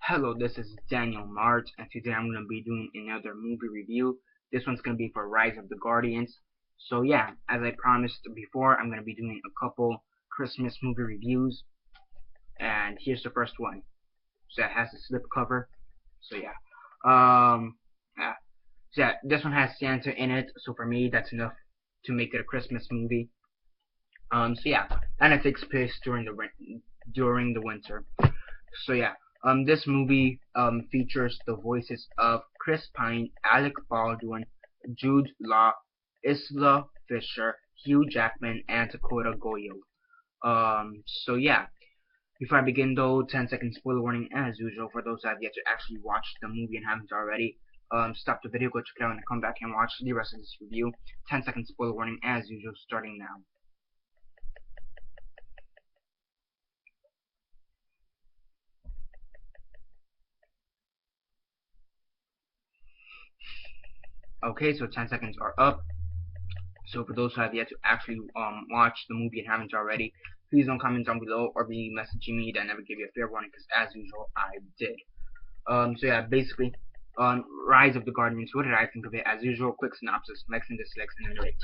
Hello, this is Daniel Mart, and today I'm going to be doing another movie review. This one's going to be for Rise of the Guardians. So yeah, as I promised before, I'm going to be doing a couple Christmas movie reviews, and here's the first one. So it has a slipcover. So yeah, um, yeah. So yeah, this one has Santa in it. So for me, that's enough to make it a Christmas movie. So yeah, and it takes place during the winter. So yeah, this movie features the voices of Chris Pine, Alec Baldwin, Jude Law, Isla Fisher, Hugh Jackman, and Dakota Goyo. So yeah, before I begin though, 10-second spoiler warning as usual for those that have yet to actually watch the movie and haven't already. Stop the video, go check it out, and come back and watch the rest of this review. 10-second spoiler warning as usual, starting now. Okay, so 10 seconds are up. So for those who have yet to actually watch the movie and haven't already, please don't comment down below or be messaging me that never gave you a fair warning, because as usual I did. So yeah, basically, Rise of the Guardians. What did I think of it? As usual, quick synopsis: likes and dislikes, and then rate.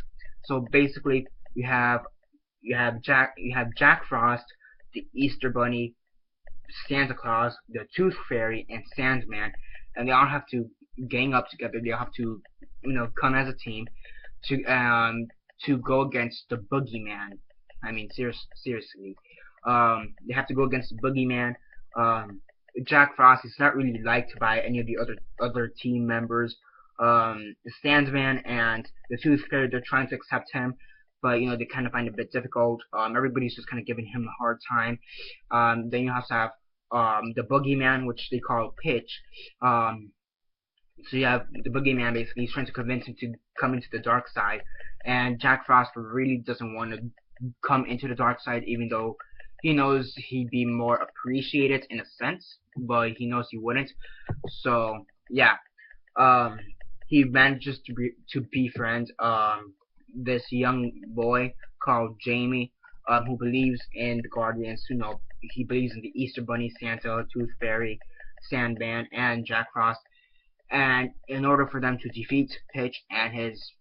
So basically, you have Jack Frost, the Easter Bunny, Santa Claus, the Tooth Fairy, and Sandman, and they all have to gang up together. They all have to, come as a team to go against the Boogeyman. I mean, seriously, they have to go against the Boogeyman. Jack Frost is not really liked by any of the other team members. The Sandman and the Tooth Fairy, they're trying to accept him, but they kind of find it a bit difficult. Everybody's just kind of giving him a hard time. Then you have to have the Boogeyman, which they call Pitch. So you have the Boogeyman, basically he's trying to convince him to come into the dark side, and Jack Frost really doesn't want to come into the dark side, even though he knows he'd be more appreciated in a sense, but he knows he wouldn't. So yeah, he manages to befriend this young boy called Jamie, who believes in the Guardians. He believes in the Easter Bunny, Santa, Tooth Fairy, Sandman, and Jack Frost. And in order for them to defeat Pitch and his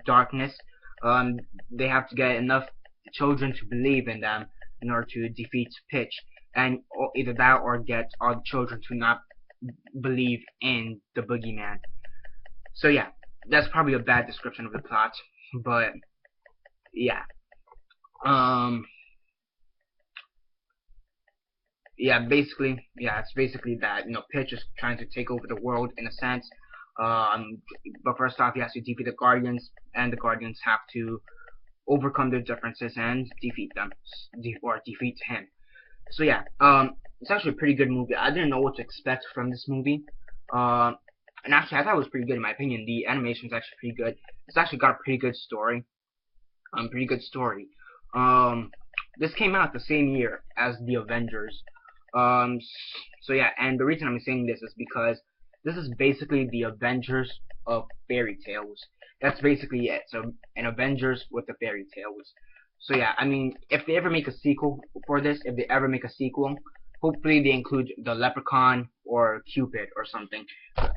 darkness, they have to get enough children to believe in them in order to defeat Pitch, and either that or get all the children to not believe in the Boogeyman. So yeah, that's probably a bad description of the plot, but yeah. It's basically that. Pitch is trying to take over the world in a sense. But first off, he has to defeat the Guardians, and the Guardians have to overcome their differences and defeat them, or defeat him. So yeah, it's actually a pretty good movie. I didn't know what to expect from this movie. And actually, I thought it was pretty good in my opinion. The animation is actually pretty good. It's actually got a pretty good story. This came out the same year as the Avengers. So yeah, and the reason I'm saying this is because this is basically the Avengers of fairy tales. That's basically it. So an Avengers with the fairy tales. So yeah, I mean, if they ever make a sequel for this, hopefully they include the Leprechaun or Cupid or something,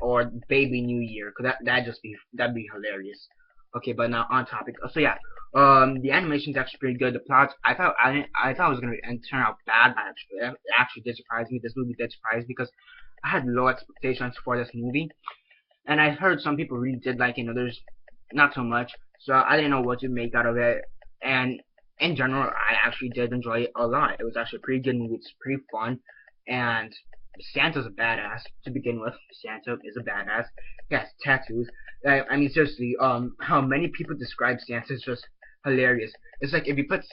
or Baby New Year, cause that'd be hilarious. Okay, but now on topic. So yeah, the animation's actually pretty good. The plot, I thought it was gonna turn out bad, but it actually did surprise me. This movie did surprise me because I had low expectations for this movie, and I heard some people really did like it, others not so much. So I didn't know what to make out of it, and in general, I actually did enjoy it a lot. It was actually a pretty good movie. It's pretty fun, and Santa's a badass to begin with. Santa is a badass. He has tattoos. I mean, seriously, how many people describe Santa is just hilarious. It's like if you put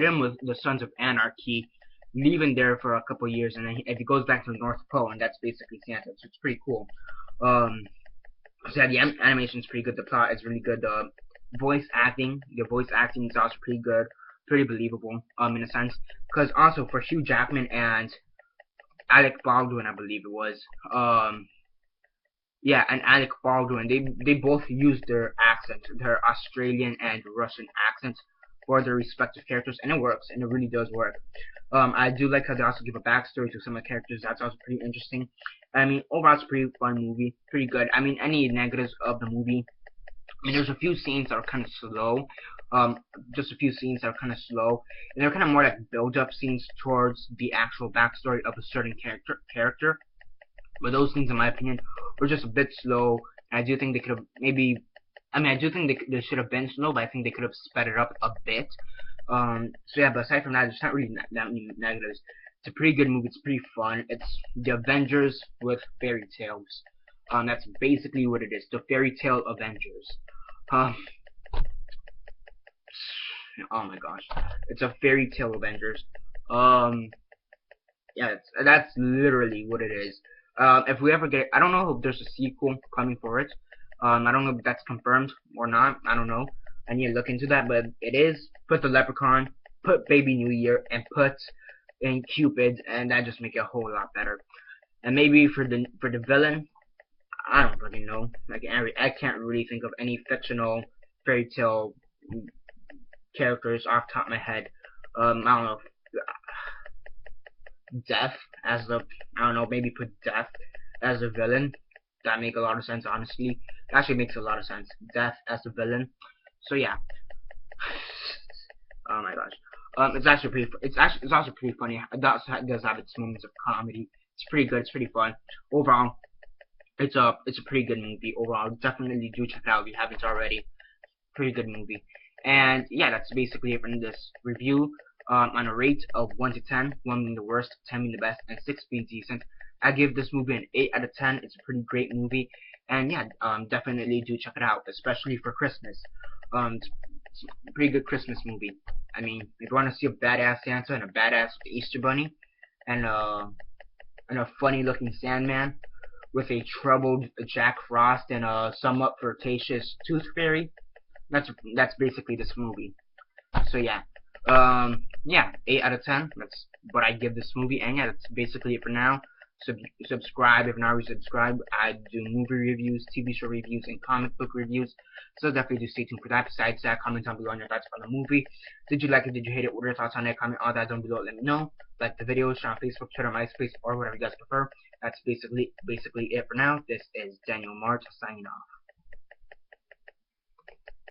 him with the Sons of Anarchy, leave him there for a couple years, and then if he goes back to the North Pole, and that's basically Santa. So it's pretty cool. So yeah, the animation's pretty good. The plot is really good. The voice acting is also pretty good, pretty believable, in a sense. Because also for Hugh Jackman and Alec Baldwin, I believe it was, yeah, and Alec Baldwin, they both used their accent, their Australian and Russian accents, for their respective characters, and it works, and it really does work. I do like how they also give a backstory to some of the characters. That's also pretty interesting. I mean, overall, it's a pretty fun movie, pretty good. I mean, any negatives of the movie, I mean, there's a few scenes that are kind of slow. Um, just a few scenes that are kind of slow, and they're kind of more like build-up scenes towards the actual backstory of a certain character. But those things, in my opinion, were just a bit slow. And I do think they could have maybe. I mean, I do think they should have been slow, but I think they could have sped it up a bit. So yeah, but aside from that, there's not really that many negatives. It's a pretty good movie. It's pretty fun. It's the Avengers with fairy tales. That's basically what it is. The fairy tale Avengers. Um, oh my gosh, it's a fairy tale Avengers. Um, yeah, that's literally what it is. If we ever get, I don't know if there's a sequel coming for it. I don't know if that's confirmed or not. I don't know. I need to look into that, but it is. Put the Leprechaun, put Baby New Year, and put in Cupid, and that just make it a whole lot better. And maybe for the villain, I don't really know. Like I can't really think of any fictional fairy tale characters off the top of my head. I don't know. Death as the I don't know, maybe put Death as a villain. That make a lot of sense, honestly. It actually makes a lot of sense. Death as the villain. So yeah. Oh my gosh. It's actually pretty. It's also pretty funny. It does have its moments of comedy. It's pretty good. It's pretty fun. Overall, it's a pretty good movie. Overall, definitely do check it out if you haven't already. Pretty good movie. And yeah, that's basically it from this review. On a rate of 1 to 10, 1 being the worst, 10 being the best, and 6 being decent, I give this movie an 8 out of 10. It's a pretty great movie, and yeah, definitely do check it out, especially for Christmas. It's a pretty good Christmas movie. I mean, if you want to see a badass Santa and a badass Easter Bunny, and a funny-looking Sandman with a troubled Jack Frost and a somewhat flirtatious Tooth Fairy, that's basically this movie. So yeah. Yeah, 8 out of 10. That's what I give this movie. And yeah, that's basically it for now. Subscribe if not already subscribed. I do movie reviews, TV show reviews, and comic book reviews. So definitely do stay tuned for that. Besides that, comment down below on your thoughts on the movie. Did you like it? Did you hate it? What are your thoughts on it? Comment all that down below. Let me know. Like the video, share on Facebook, Twitter, MySpace, or whatever you guys prefer. That's basically it for now. This is Daniel Mart signing off.